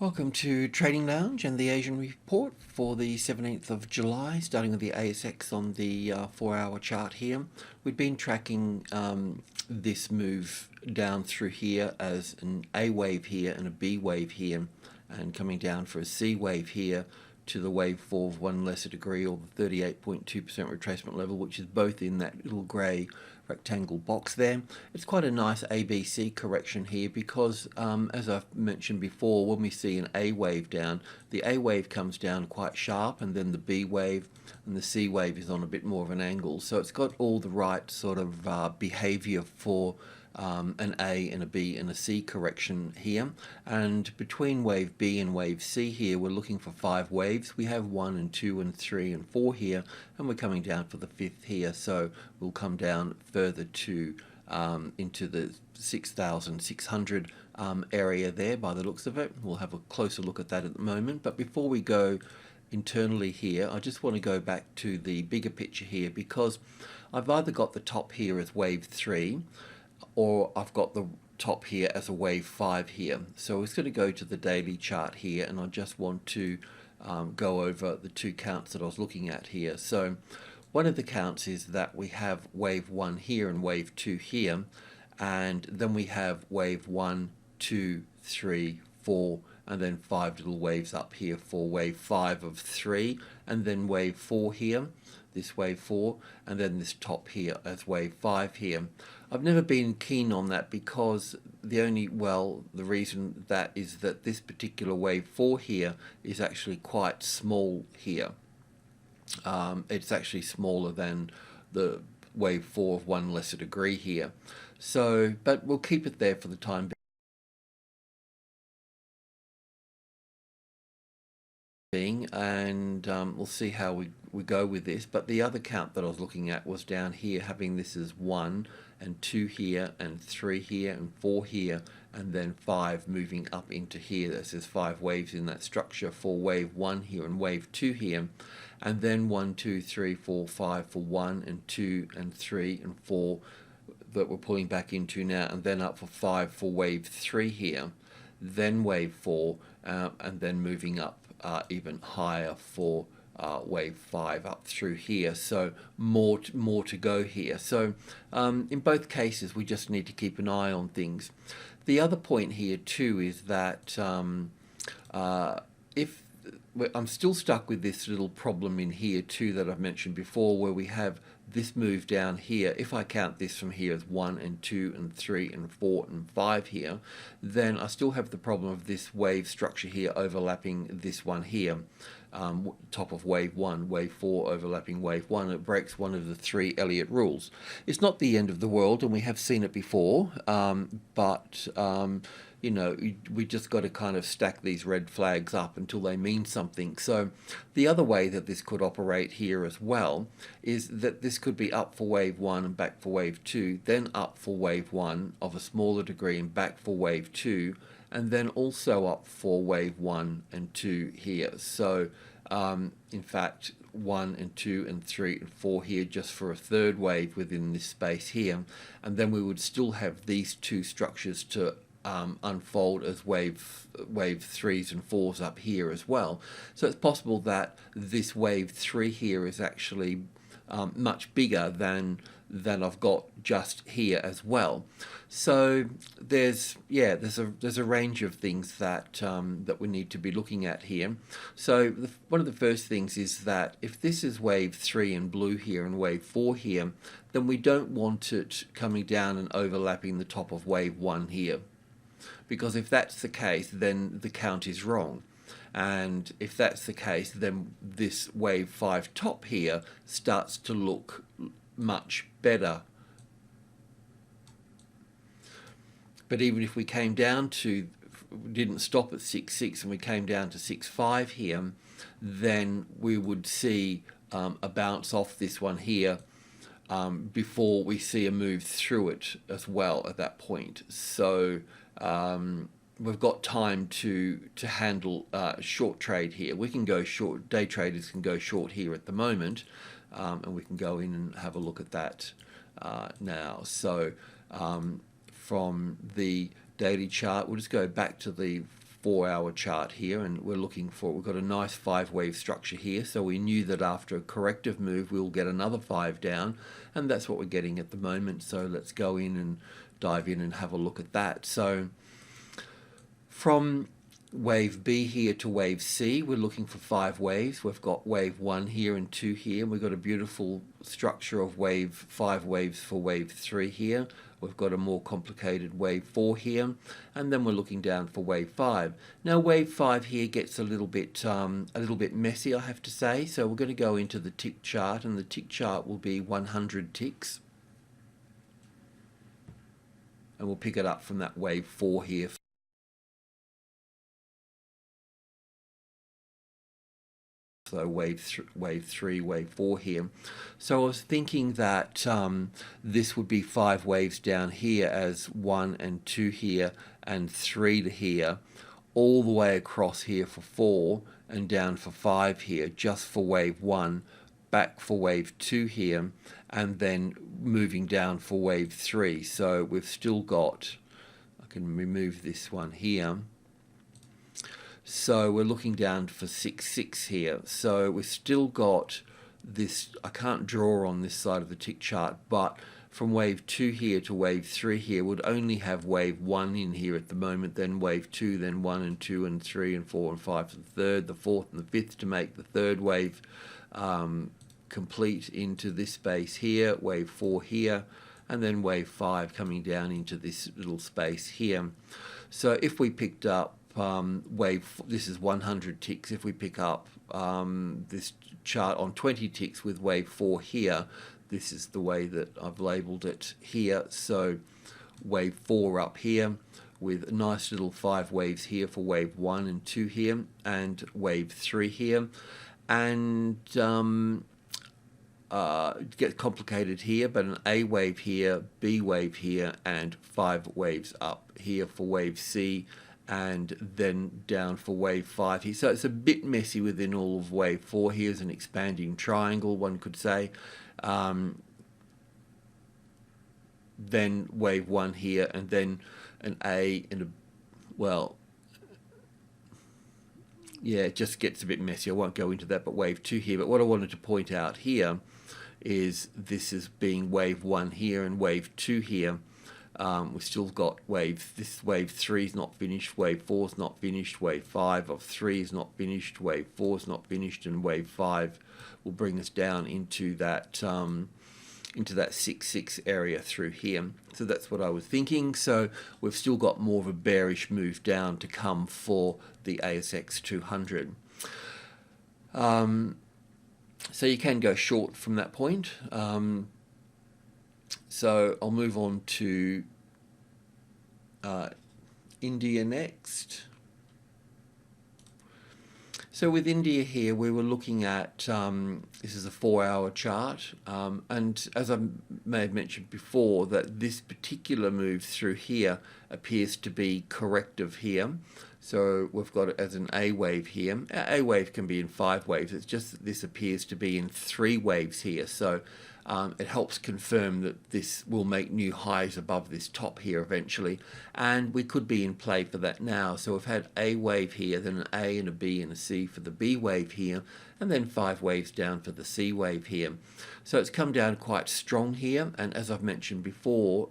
Welcome to Trading Lounge and the Asian report for the 17th of July, starting with the ASX on the 4-hour chart here. We've been tracking this move down through here as an A wave here and a B wave here, and coming down for a C wave here to the wave 4 of 1 lesser degree, or the 38.2% retracement level, which is both in that little grey rectangle box there. It's quite a nice ABC correction here because, as I've mentioned before, when we see an A wave down, the A wave comes down quite sharp, and then the B wave and the C wave is on a bit more of an angle. So it's got all the right sort of behavior for an A and a B and a C correction here. And between wave B and wave C here, we're looking for 5 waves. We have 1 and 2 and 3 and 4 here, and we're coming down for the 5th here. So we'll come down further to into the 6,600 area there by the looks of it. We'll have a closer look at that at the moment. But before we go internally here, I just want to go back to the bigger picture here, because I've either got the top here as wave 3, or I've got the top here as a wave 5 here. So it's going to go to the daily chart here, and I just want to go over the 2 counts that I was looking at here. So one of the counts is that we have wave 1 here and wave 2 here, and then we have wave 1, 2, 3, 4, and then 5 little waves up here for wave 5 of 3, and then wave 4 here, this wave 4, and then this top here as wave 5 here. I've never been keen on that because the reason that is that this particular wave 4 here is actually quite small here. It's actually smaller than the wave 4 of 1 lesser degree here. So, but we'll keep it there for the time being, and we'll see how we go with this. But the other count that I was looking at was down here, having this as 1 and 2 here and 3 here and 4 here, and then 5 moving up into here. This is 5 waves in that structure for wave 1 here and wave 2 here, and then 1, 2, 3, 4, 5 for 1 and 2 and 3 and 4 that we're pulling back into now, and then up for 5 for wave 3 here, then wave 4, and then moving up even higher for wave 5 up through here. So more to go here. So in both cases, we just need to keep an eye on things. The other point here too is that if I'm still stuck with this little problem in here too that I've mentioned before, where we have this move down here. If I count this from here as 1 and 2 and 3 and 4 and 5 here, then I still have the problem of this wave structure here overlapping this one here, top of wave 1, wave 4 overlapping wave 1. It breaks one of the 3 Elliott rules. It's not the end of the world, and we have seen it before, but you know, we just got to kind of stack these red flags up until they mean something. So the other way that this could operate here as well is that this could be up for wave 1 and back for wave 2, then up for wave 1 of a smaller degree and back for wave 2, and then also up for wave 1 and 2 here. So in fact, 1 and 2 and 3 and 4 here just for a 3rd wave within this space here, and then we would still have these 2 structures to unfold as wave 3s and 4s up here as well. So it's possible that this wave 3 here is actually much bigger than I've got just here as well. So there's a range of things that that we need to be looking at here. So one of the first things is that if this is wave 3 in blue here and wave 4 here, then we don't want it coming down and overlapping the top of wave 1 here. Because if that's the case, then the count is wrong. And if that's the case, then this wave 5 top here starts to look much better. But even if we came down to, didn't stop at 6.6 and we came down to 6.5 here, then we would see a bounce off this one here before we see a move through it as well at that point. So we've got time to handle short trade here. We can go short, day traders can go short here at the moment, and we can go in and have a look at that now. So from the daily chart, we'll just go back to the 4-hour chart here, and we're looking for, we've got a nice 5-wave structure here, so we knew that after a corrective move we'll get another 5 down, and that's what we're getting at the moment. So let's go in and dive in and have a look at that. So from wave B here to wave C, we're looking for 5 waves. We've got wave 1 here and 2 here. We've got a beautiful structure of 5 waves for wave 3 here. We've got a more complicated wave 4 here, and then we're looking down for wave 5. Now wave 5 here gets a little bit messy, I have to say. So we're going to go into the tick chart, and the tick chart will be 100 ticks, and we'll pick it up from that wave 4 here. So wave 3, wave 4 here. So I was thinking that this would be 5 waves down here as 1 and 2 here and 3 to here, all the way across here for 4 and down for 5 here, just for wave 1, back for wave 2 here, and then moving down for wave 3. So we've still got, I can remove this one here. So we're looking down for 6 here. So we've still got this, I can't draw on this side of the tick chart, but from wave 2 here to wave 3 here would only have wave 1 in here at the moment, then wave 2, then 1 and 2 and 3 and 4 and 5 for the third, the fourth and the fifth to make the third wave complete into this space here, wave 4 here, and then wave 5 coming down into this little space here. So if we picked up this is 100 ticks. If we pick up this chart on 20 ticks with wave 4 here, this is the way that I've labeled it here. So wave 4 up here with a nice little 5 waves here for wave 1 and 2 here, and wave 3 here, and it gets complicated here, but an A wave here, B wave here, and 5 waves up here for wave C, and then down for wave 5 here. So it's a bit messy within all of wave 4. Here's an expanding triangle, one could say. Then wave 1 here, and then an A and a, well, yeah, it just gets a bit messy. I won't go into that, but wave 2 here. But what I wanted to point out here is this is being wave 1 here and wave 2 here. We've still got this wave 3 is not finished, wave 4 is not finished, wave 5 of 3 is not finished, wave 4 is not finished, and wave 5 will bring us down into that 6 area through here. So that's what I was thinking. So we've still got more of a bearish move down to come for the ASX200. So you can go short from that point. So I'll move on to India next. So with India here, we were looking at, this is a 4-hour chart, and as I may have mentioned before, that this particular move through here appears to be corrective here. So we've got it as an A wave here. A wave can be in 5 waves, it's just that this appears to be in 3 waves here. So it helps confirm that this will make new highs above this top here eventually, and we could be in play for that now. So we've had A wave here, then an A and a B and a C for the B wave here, and then 5 waves down for the C wave here. So it's come down quite strong here, and as I've mentioned before,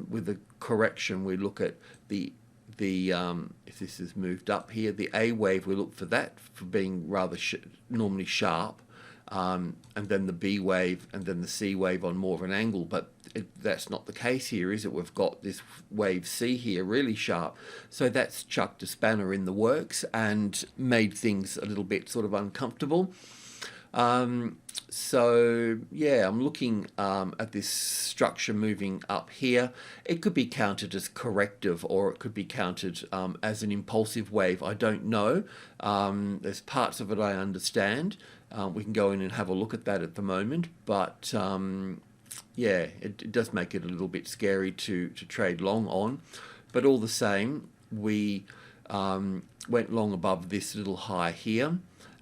with the correction we look at the if this is moved up here, the A wave, we look for that for being rather normally sharp. And then the B wave and then the C wave on more of an angle, but that's not the case here, is it? We've got this wave C here really sharp, so that's chucked a spanner in the works and made things a little bit sort of uncomfortable. So yeah, I'm looking at this structure moving up here. It could be counted as corrective, or it could be counted as an impulsive wave. I don't know. There's parts of it I understand. We can go in and have a look at that at the moment, but yeah, it does make it a little bit scary to trade long on. But all the same, we went long above this little high here,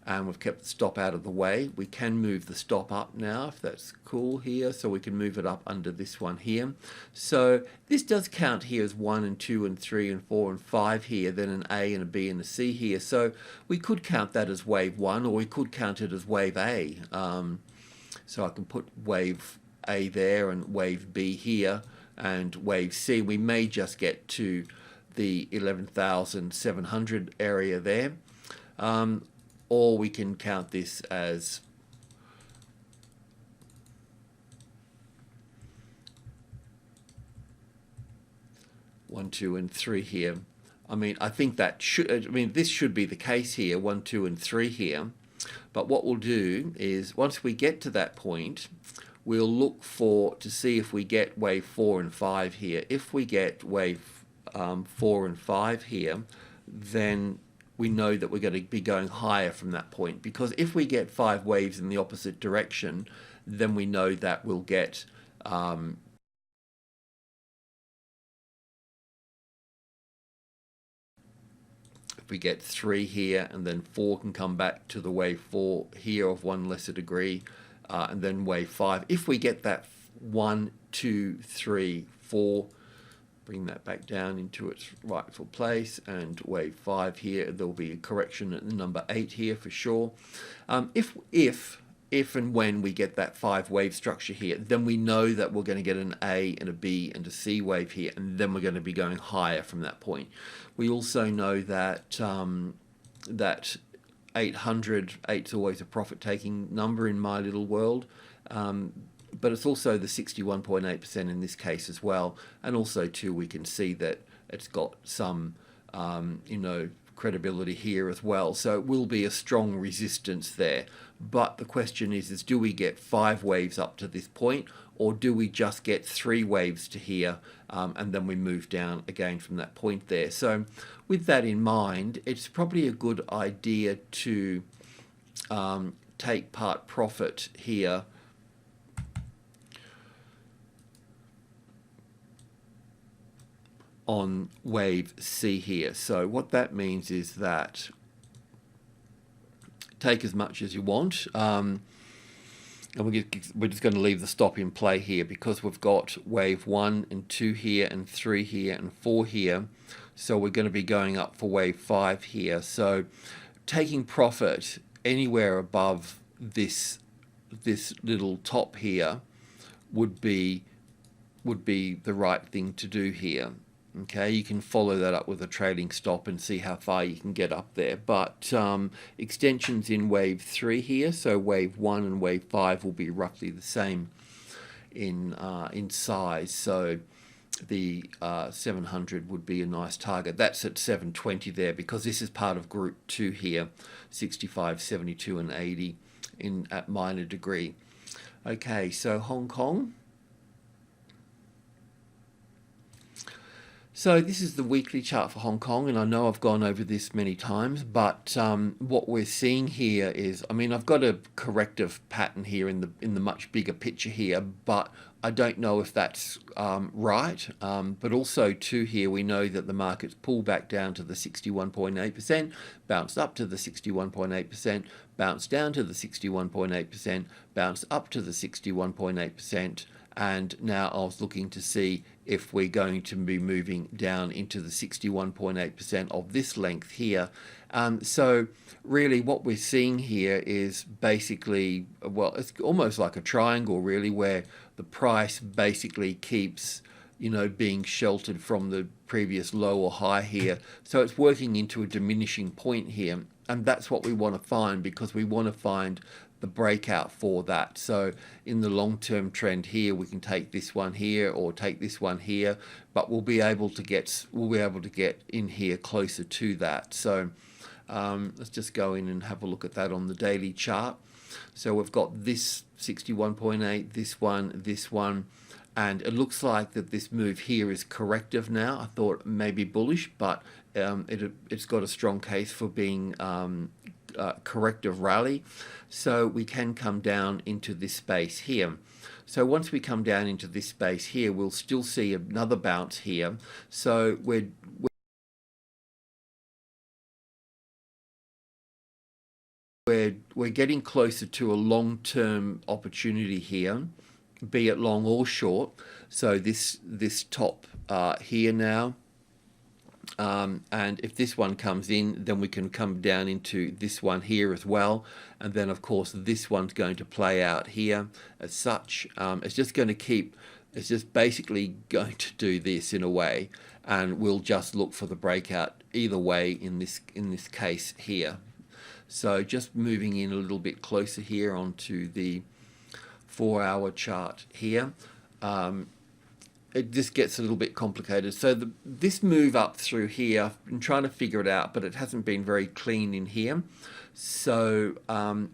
and we've kept the stop out of the way. We can move the stop up now if that's cool here, so we can move it up under this one here. So this does count here as 1 and 2 and 3 and 4 and 5 here, then an A and a B and a C here. So we could count that as wave 1, or we could count it as wave A. So I can put wave A there and wave B here and wave C. We may just get to the 11,700 area there. Or we can count this as one, two, and three here. I mean, I think that should, I mean, this should be the case here, 1, 2, and 3 here. But what we'll do is, once we get to that point, we'll look to see if we get wave 4 and 5 here. If we get wave 4 and 5 here, then we know that we're going to be going higher from that point, because if we get 5 waves in the opposite direction, then we know that we'll get if we get 3 here, and then 4 can come back to the wave 4 here of 1 lesser degree, and then wave 5. If we get that 1, 2, 3, 4, bring that back down into its rightful place, and wave 5 here, there'll be a correction at the number 8 here for sure. If and when we get that 5 wave structure here, then we know that we're going to get an A and a B and a C wave here, and then we're going to be going higher from that point. We also know that that 800, 8's always a profit-taking number in my little world. But it's also the 61.8% in this case as well. And also too, we can see that it's got some, credibility here as well. So it will be a strong resistance there. But the question is do we get 5 waves up to this point, or do we just get 3 waves to here, and then we move down again from that point there? So with that in mind, it's probably a good idea to take part profit here on wave C here. So what that means is that take as much as you want, and we're just going to leave the stop in play here, because we've got wave 1 and 2 here and 3 here and 4 here. So we're going to be going up for wave 5 here. So taking profit anywhere above this little top here would be the right thing to do here. Okay, you can follow that up with a trailing stop and see how far you can get up there. But extensions in wave 3 here, so wave 1 and wave 5 will be roughly the same in size. So the 700 would be a nice target. That's at 720 there, because this is part of group 2 here, 65, 72, and 80 at minor degree. Okay, so Hong Kong. So this is the weekly chart for Hong Kong, and I know I've gone over this many times, but what we're seeing here is, I mean, I've got a corrective pattern here in the much bigger picture here, but I don't know if that's right. But also too here, we know that the market's pulled back down to the 61.8%, bounced up to the 61.8%, bounced down to the 61.8%, bounced up to the 61.8%, and now I was looking to see if we're going to be moving down into the 61.8% of this length here. So really what we're seeing here is basically, well, it's almost like a triangle really, where the price basically keeps, being sheltered from the previous low or high here. So it's working into a diminishing point here, and that's what we want to find, because we want to find the breakout for that. So in the long-term trend here, we can take this one here or take this one here, but we'll be able to get in here closer to that. So let's just go in and have a look at that on the daily chart. So we've got this 61.8, this one, and it looks like that this move here is corrective now. I thought maybe bullish, but it's got a strong case for being corrective rally. So we can come down into this space here. So once we come down into this space here, we'll still see another bounce here. So we're we're getting closer to a long-term opportunity here, be it long or short. So this top here now, and if this one comes in, then we can come down into this one here as well, and then of course this one's going to play out here as such. It's just going to keep, it's just basically going to do this in a way, and we'll just look for the breakout either way in this case here. So just moving in a little bit closer here onto the 4-hour chart here. It just gets a little bit complicated. So this move up through here, I've been trying to figure it out, but it hasn't been very clean in here. So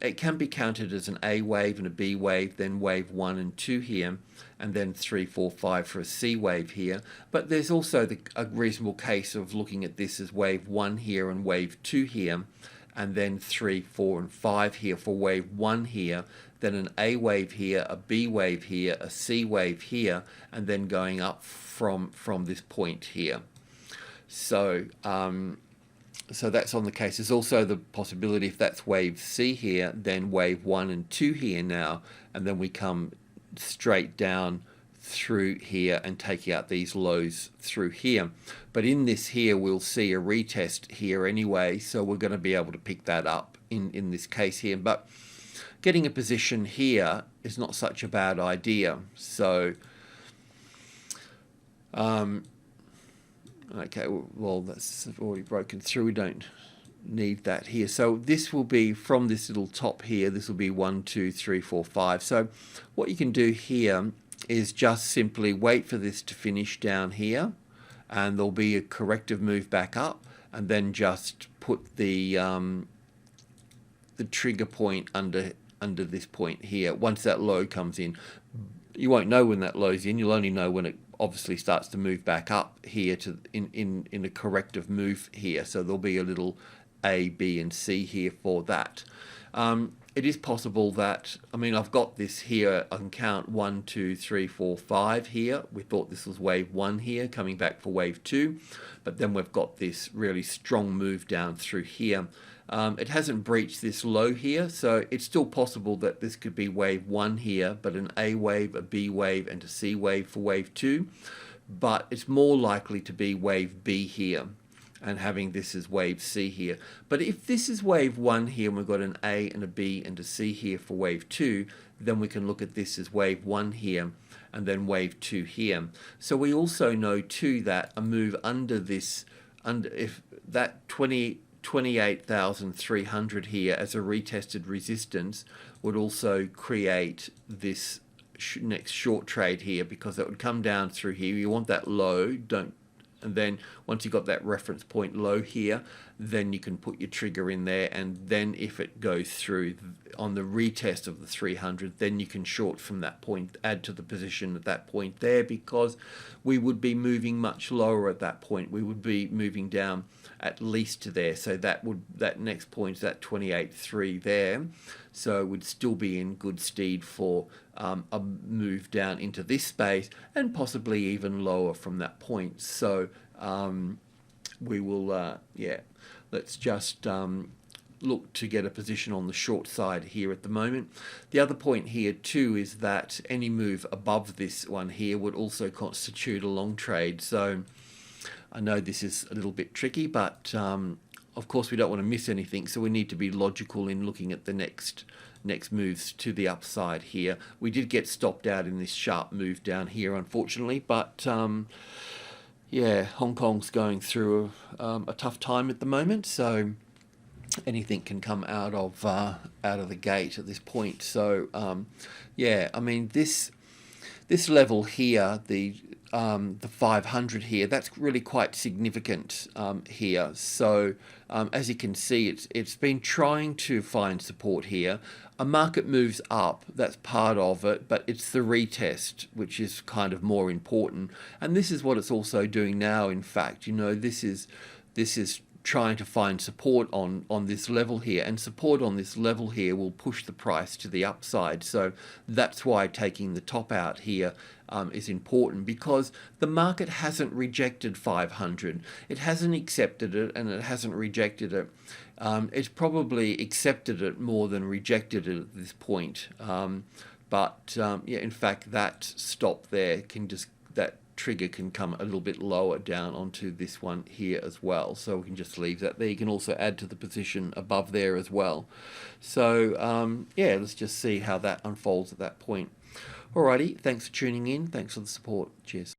it can be counted as an A wave and a B wave, then wave 1 and 2 here, and then 3, 4, 5 for a C wave here. But there's also a reasonable case of looking at this as wave 1 here and wave 2 here, and then 3, 4, and 5 here for wave 1 here, then an A wave here, a B wave here, a C wave here, and then going up from this point here. So so that's on the case. There's also the possibility, if that's wave C here, then wave 1 and 2 here now, and then we come straight down through here and take out these lows through here. But in this here, we'll see a retest here anyway, so we're going to be able to pick that up in this case here. But getting a position here is not such a bad idea. So okay, well that's already broken through, we don't need that here. So this will be from this little top here, this will be 1, 2, 3, 4, 5. So what you can do here is just simply wait for this to finish down here, and there'll be a corrective move back up, and then just put the trigger point under this point here. Once that low comes in, you won't know when that low's in, you'll only know when it obviously starts to move back up here to in a corrective move here. So there'll be a little A, B, and C here for that. It is possible that, I mean, I've got this here, I can count 1, 2, 3, 4, 5 here. We thought this was wave 1 here, coming back for wave 2, but then we've got this really strong move down through here. It hasn't breached this low here, so it's still possible that this could be wave 1 here, but an A wave, a B wave, and a C wave for wave 2. But it's more likely to be wave B here, and having this as wave C here. But if this is wave 1 here, and we've got an A and a B and a C here for wave 2, then we can look at this as wave 1 here, and then wave 2 here. So we also know too that a move under this, if that 28,300 here as a retested resistance would also create this next short trade here, because it would come down through here. You want that low, and then once you've got that reference point low here, then you can put your trigger in there, and then if it goes through on the retest of the 300, then you can short from that point, add to the position at that point there, because we would be moving much lower at that point. We would be moving down at least to there, so that next point is that 28.3 there, so it would still be in good stead for a move down into this space, and possibly even lower from that point. So we will let's just look to get a position on the short side here at the moment. The other point here too is that any move above this one here would also constitute a long trade. So I know this is a little bit tricky, but of course we don't want to miss anything, so we need to be logical in looking at the next moves to the upside here. We did get stopped out in this sharp move down here, unfortunately, but yeah, Hong Kong's going through a tough time at the moment, so anything can come out of the gate at this point. So yeah, I mean this level here, the 500 here, that's really quite significant here. So as you can see, it's been trying to find support here. A market moves up, that's part of it, but it's the retest which is kind of more important. And this is what it's also doing now. In fact, you know, this is trying to find support on this level here, and support on this level here will push the price to the upside. So that's why taking the top out here is important, because the market hasn't rejected 500. It hasn't accepted it, and it hasn't rejected it. It's probably accepted it more than rejected it at this point. Yeah, in fact, that stop there can just, that trigger can come a little bit lower down onto this one here as well. So we can just leave that there. You can also add to the position above there as well. So yeah, let's just see how that unfolds at that point. Alrighty, thanks for tuning in. Thanks for the support. Cheers.